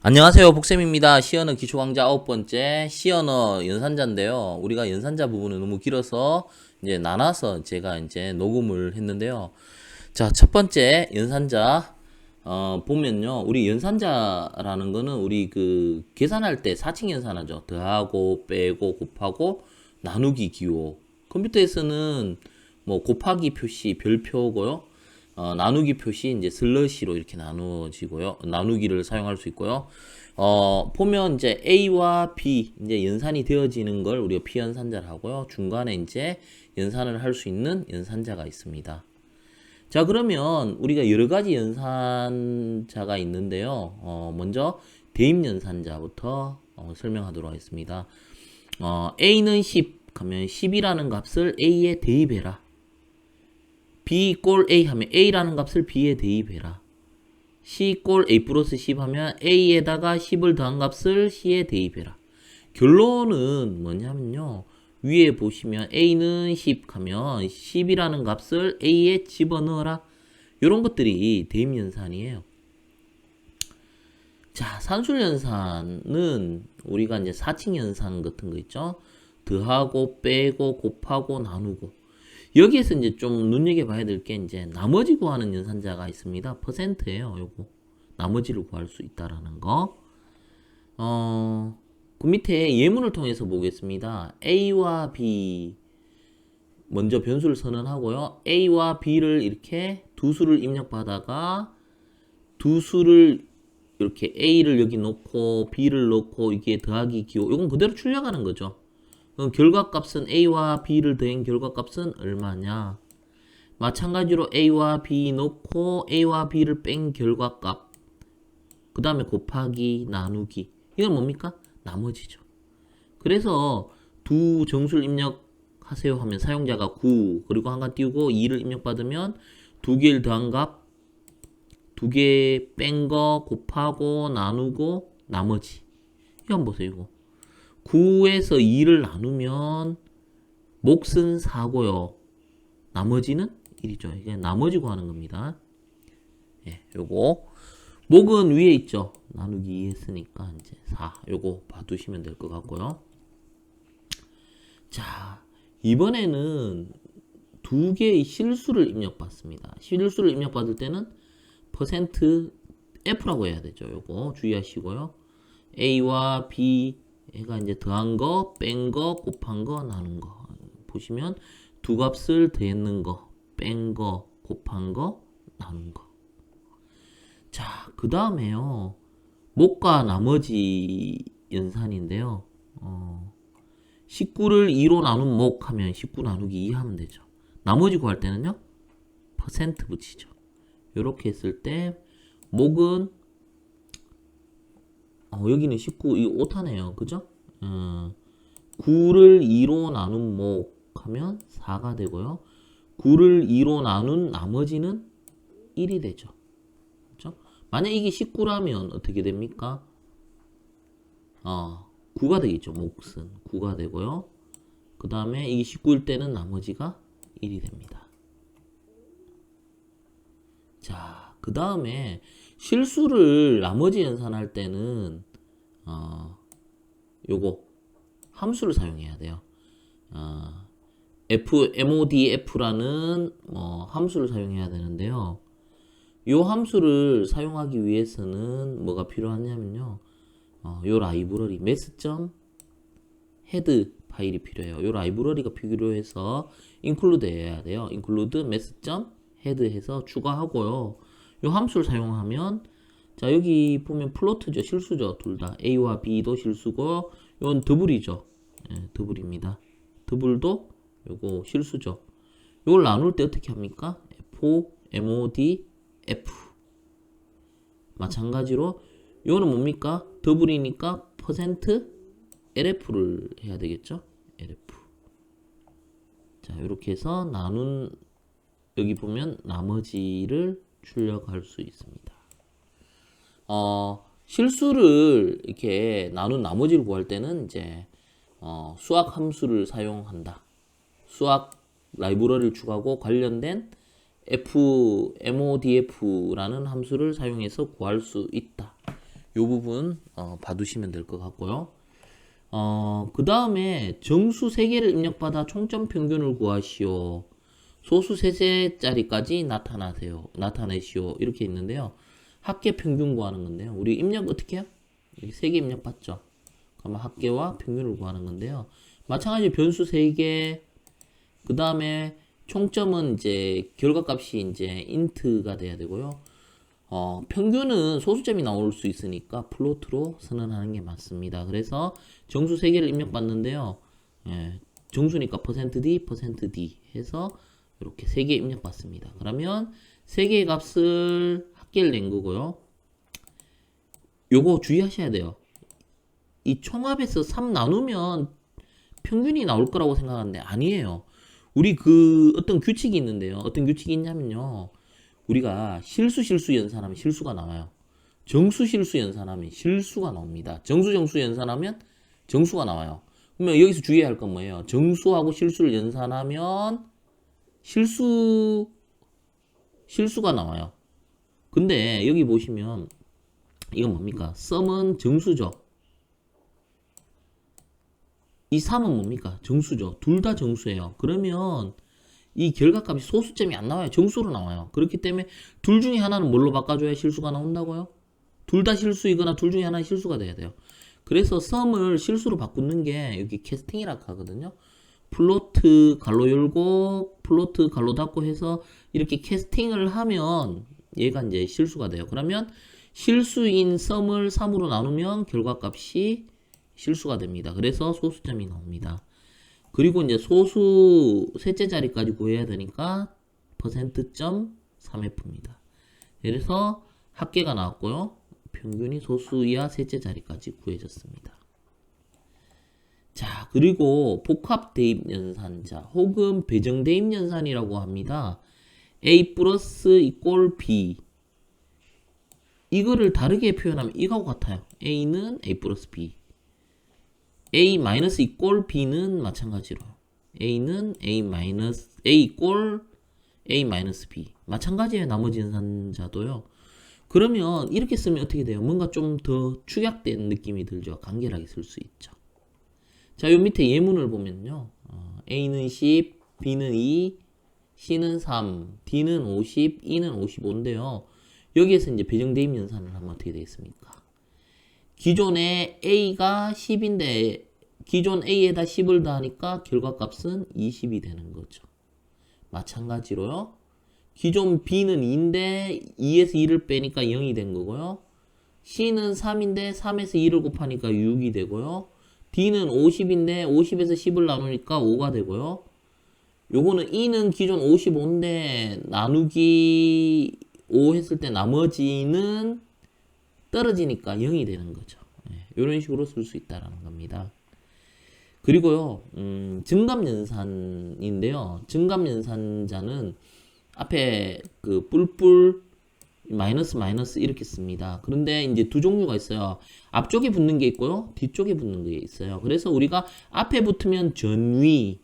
안녕하세요. 복쌤입니다. 시언어 기초강좌 9번째 시언어 연산자인데요. 우리가 연산자 부분은 너무 길어서 이제 나눠서 제가 이제 녹음을 했는데요. 자, 첫 번째 연산자 보면요. 우리 연산자라는 거는 우리 그 계산할 때 4층 연산하죠. 더하고 빼고 곱하고 나누기 기호. 컴퓨터에서는 뭐 곱하기 표시 별표고요. 나누기 표시 이제 슬러시로 이렇게 나누어지고요. 나누기를 사용할 수 있고요. 보면 이제 A와 B 이제 연산이 되어지는 걸 우리가 피연산자를 하고요. 중간에 이제 연산을 할 수 있는 연산자가 있습니다. 자, 그러면 우리가 여러 가지 연산자가 있는데요. 먼저 대입 연산자부터 설명하도록 하겠습니다. A는 10 하면 10이라는 값을 A에 대입해라. B 꼴 A 하면 A라는 값을 B에 대입해라. C 꼴 A 플러스 10 하면 A에다가 10을 더한 값을 C에 대입해라. 결론은 뭐냐면요. 위에 보시면 A는 10 하면 10이라는 값을 A에 집어넣어라. 이런 것들이 대입연산이에요. 자, 산술연산은 우리가 이제 4층 연산 같은 거 있죠. 더하고 빼고 곱하고 나누고 여기에서 이제 좀 눈여겨봐야 될 게 이제 나머지 구하는 연산자가 있습니다. 퍼센트예요. 요거 나머지를 구할 수 있다라는 거. 그 밑에 예문을 통해서 보겠습니다. A와 B 먼저 변수를 선언하고요. A와 B를 이렇게 두 수를 입력받아가 두 수를 이렇게 A를 여기 놓고 B를 놓고 이게 더하기 기호 이건 그대로 출력하는 거죠. 그럼 결과값은 A와 B를 더한 결과값은 얼마냐? 마찬가지로 A와 B 놓고 A와 B를 뺀 결과값 그 다음에 곱하기 나누기 이건 뭡니까? 나머지죠. 그래서 두 정수를 입력하세요 하면 사용자가 9 그리고 한 칸 띄우고 2를 입력받으면 두 개를 더한 값 두 개 뺀 거 곱하고 나누고 나머지 이거 한번 보세요. 이거 9에서 2를 나누면 몫은 4고요. 나머지는 1이죠. 이게 나머지 구하는 겁니다. 예, 요거 목은 위에 있죠. 나누기 2 했으니까 이제 4. 요거 봐두시면 될 것 같고요. 자, 이번에는 두 개의 실수를 입력받습니다. 실수를 입력받을 때는 퍼센트 F라고 해야 되죠. 요거 주의하시고요. A와 B 얘가 이제 더한 거, 뺀 거, 곱한 거, 나눈 거. 보시면 두 값을 더했는 거, 뺀 거, 곱한 거, 나눈 거. 자, 그 다음에요. 목과 나머지 연산인데요. 19를 2로 나눈 목 하면 19 나누기 2 하면 되죠. 나머지 구할 때는요. 퍼센트 붙이죠. 이렇게 했을 때 목은 여기는 19, 이거 오타네요. 그죠? 9를 2로 나눈 목 하면 4가 되고요. 9를 2로 나눈 나머지는 1이 되죠. 그죠? 만약 이게 19라면 어떻게 됩니까? 9가 되겠죠. 몫은 9가 되고요. 그 다음에 이게 19일 때는 나머지가 1이 됩니다. 자, 그 다음에 실수를 나머지 연산할 때는 요거 함수를 사용해야 돼요. modf라는 함수를 사용해야 되는데요. 요 함수를 사용하기 위해서는 뭐가 필요하냐면요. 요 라이브러리 math.head 파일이 필요해요. 요 라이브러리가 필요해서 include 해야 돼요. include math.head 해서 추가하고요. 요 함수를 사용하면 자 여기 보면 플로트죠. 실수죠. 둘 다 A와 B도 실수고 이건 더블이죠. 예, 더블입니다. 더블도 요거 실수죠. 요걸 나눌 때 어떻게 합니까? F, mod, F 마찬가지로 요거는 뭡니까? 더블이니까 퍼센트 LF를 해야 되겠죠? LF 자 이렇게 해서 나눈 여기 보면 나머지를 출력할 수 있습니다. 실수를 이렇게 나눈 나머지를 구할 때는 이제 수학 함수를 사용한다. 수학 라이브러리를 추가하고 관련된 modf라는 함수를 사용해서 구할 수 있다. 부분 봐두시면 될 것 같고요. 그 다음에 정수 3개를 입력받아 총점 평균을 구하시오. 소수 세제짜리까지 나타내시오. 이렇게 있는데요. 합계 평균 구하는 건데요. 우리 입력 어떻게 해요? 3개 입력 받죠. 그러면 합계와 평균을 구하는 건데요. 마찬가지로 변수 3개, 그 다음에 총점은 이제 결과값이 이제 int가 돼야 되고요. 평균은 소수점이 나올 수 있으니까 플로트로 선언하는 게 맞습니다. 그래서 정수 3개를 입력받는데요. 예, 정수니까 %d, %d 해서 이렇게 3개 입력받습니다. 그러면 3개의 값을 합계를 낸 거고요. 요거 주의하셔야 돼요. 이 총합에서 3 나누면 평균이 나올 거라고 생각하는데 아니에요. 우리 어떤 규칙이 있는데요. 어떤 규칙이 있냐면요. 우리가 실수 연산하면 실수가 나와요. 정수 실수 연산하면 실수가 나옵니다. 정수 연산하면 정수가 나와요. 그러면 여기서 주의해야 할 건 뭐예요? 정수하고 실수를 연산하면 실수가 나와요. 근데 여기 보시면 이건 뭡니까? 썸은 정수죠. 이 3은 뭡니까? 정수죠. 둘 다 정수예요. 그러면 이 결과값이 소수점이 안 나와요. 정수로 나와요. 그렇기 때문에 둘 중에 하나는 뭘로 바꿔줘야 실수가 나온다고요? 둘 다 실수이거나 둘 중에 하나는 실수가 돼야 돼요. 그래서 썸을 실수로 바꾸는 게 여기 캐스팅이라고 하거든요. 플로트 갈로 열고 플로트 갈로 닫고 해서 이렇게 캐스팅을 하면 얘가 이제 실수가 돼요. 그러면 실수인 썸을 3으로 나누면 결과값이 실수가 됩니다. 그래서 소수점이 나옵니다. 그리고 이제 소수 셋째 자리까지 구해야 되니까 %.3f입니다. 그래서 합계가 나왔고요. 평균이 소수 이하 셋째 자리까지 구해졌습니다. 자, 그리고 복합 대입 연산자 혹은 배정 대입 연산이라고 합니다. A 플러스 이꼴 B. 이거를 다르게 표현하면 이거하고 같아요. A는 A 플러스 B. A 마이너스 이꼴 B는 마찬가지로 A는 A 이꼴 A 마이너스 B. 마찬가지예요. 나머지 연산자도요. 그러면 이렇게 쓰면 어떻게 돼요? 뭔가 좀 더 축약된 느낌이 들죠. 간결하게 쓸 수 있죠. 자, 요 밑에 예문을 보면요. A는 10, B는 2, C는 3, D는 50, E는 55인데요. 여기에서 이제 배정 대입 연산을 하면 어떻게 되겠습니까? 기존에 A가 10인데 기존 A에다 10을 더하니까 결과값은 20이 되는 거죠. 마찬가지로요. 기존 B는 2인데 2에서 2를 빼니까 0이 된 거고요. C는 3인데 3에서 2를 곱하니까 6이 되고요. D는 50인데 50에서 10을 나누니까 5가 되고요. 요거는 E는 기존 55인데 나누기 5 했을 때 나머지는 떨어지니까 0이 되는 거죠. 이런 식으로 쓸 수 있다라는 겁니다. 그리고요, 증감연산인데요. 증감연산자는 앞에 그 뿔뿔 마이너스 이렇게 씁니다. 그런데 이제 두 종류가 있어요. 앞쪽에 붙는 게 있고요, 뒤쪽에 붙는 게 있어요. 그래서 우리가 앞에 붙으면 전위,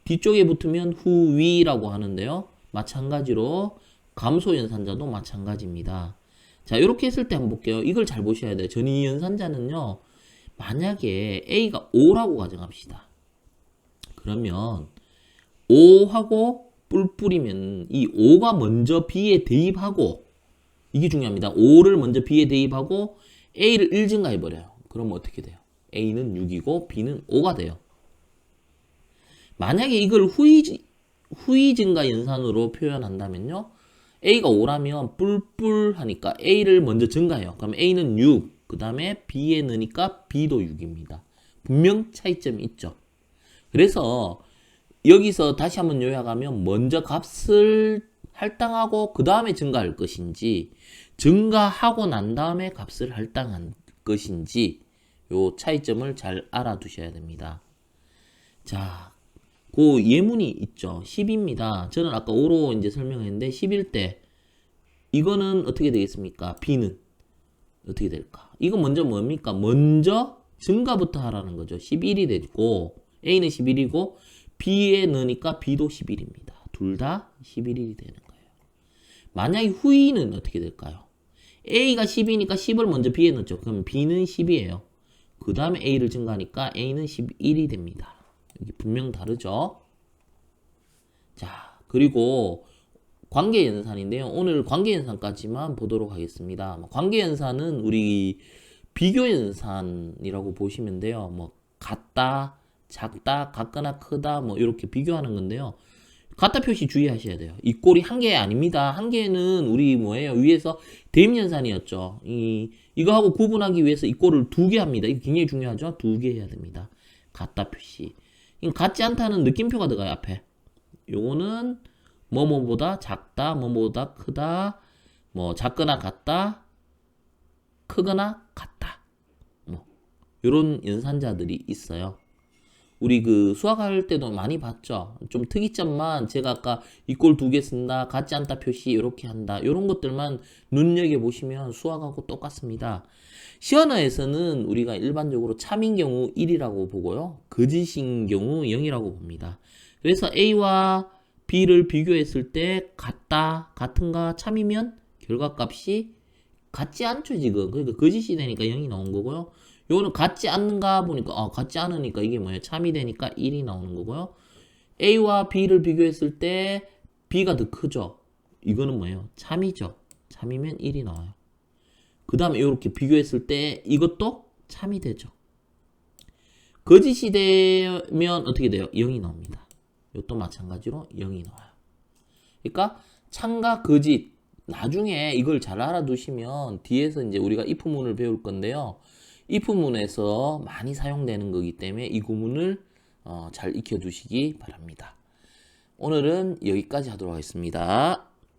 뒤쪽에 붙으면 후위라고 하는데요. 마찬가지로 감소연산자도 마찬가지입니다. 자, 이렇게 했을 때 한번 볼게요. 이걸 잘 보셔야 돼요. 전위 연산자는요, 만약에 A가 5라고 가정합시다. 그러면 5하고 뿔뿔이면 이 5가 먼저 B에 대입하고, 이게 중요합니다. 5를 먼저 B에 대입하고 A를 1 증가해버려요. 그러면 어떻게 돼요? A는 6이고 B는 5가 돼요. 만약에 이걸 후위 증가 연산으로 표현한다면요, A가 5라면 뿔뿔 하니까 A를 먼저 증가해요. 그럼 A는 6, 그 다음에 B에 넣으니까 B도 6입니다. 분명 차이점이 있죠. 그래서 여기서 다시 한번 요약하면 먼저 값을 할당하고 그 다음에 증가할 것인지, 증가하고 난 다음에 값을 할당한 것인지, 요 차이점을 잘 알아두셔야 됩니다. 자, 그 예문이 있죠. 10입니다. 저는 아까 5로 이제 설명했는데 10일 때 이거는 어떻게 되겠습니까? B는 어떻게 될까? 이거 먼저 뭡니까? 먼저 증가부터 하라는 거죠. 11이 되고 A는 11이고 B에 넣으니까 B도 11입니다. 둘 다 11이 되는 거예요. 만약에 후위는 어떻게 될까요? A가 10이니까 10을 먼저 B에 넣었죠. 그럼 B는 10이에요. 그 다음에 A를 증가하니까 A는 11이 됩니다. 여기 분명 다르죠? 자, 그리고 관계연산인데요. 오늘 관계연산까지만 보도록 하겠습니다. 관계연산은 우리 비교연산이라고 보시면 돼요. 뭐 같다, 작다, 같거나 크다 뭐 이렇게 비교하는 건데요. 같다 표시 주의하셔야 돼요. 이 꼴이 한 개 아닙니다. 한 개는 우리 뭐예요? 위에서 대입연산이었죠. 이거하고 구분하기 위해서 이 꼴을 두 개 합니다. 이거 굉장히 중요하죠? 두 개 해야 됩니다. 같다 표시. 같지 않다는 느낌표가 들어가요, 앞에. 요거는 뭐뭐보다 작다, 뭐뭐보다 크다, 뭐 작거나 같다, 크거나 같다. 뭐 요런 연산자들이 있어요. 우리 그 수학할 때도 많이 봤죠. 좀 특이점만 제가 아까 이 꼴 두 개 쓴다, 같지 않다 표시 이렇게 한다. 요런 것들만 눈여겨 보시면 수학하고 똑같습니다. 시언어에서는 우리가 일반적으로 참인 경우 1이라고 보고요. 거짓인 경우 0이라고 봅니다. 그래서 A와 B를 비교했을 때 같다, 같은가, 참이면 결과값이 같지 않죠, 지금. 그러니까 거짓이 되니까 0이 나온 거고요. 요거는 같지 않는가 보니까, 같지 않으니까 이게 뭐예요? 참이 되니까 1이 나오는 거고요. A와 B를 비교했을 때 B가 더 크죠? 이거는 뭐예요? 참이죠. 참이면 1이 나와요. 그 다음에 이렇게 비교했을 때 이것도 참이 되죠. 거짓이 되면 어떻게 돼요? 0이 나옵니다. 이것도 마찬가지로 0이 나와요. 그러니까 참과 거짓 나중에 이걸 잘 알아두시면 뒤에서 이제 우리가 if문을 배울 건데요. if문에서 많이 사용되는 거기 때문에 이 구문을 잘 익혀두시기 바랍니다. 오늘은 여기까지 하도록 하겠습니다.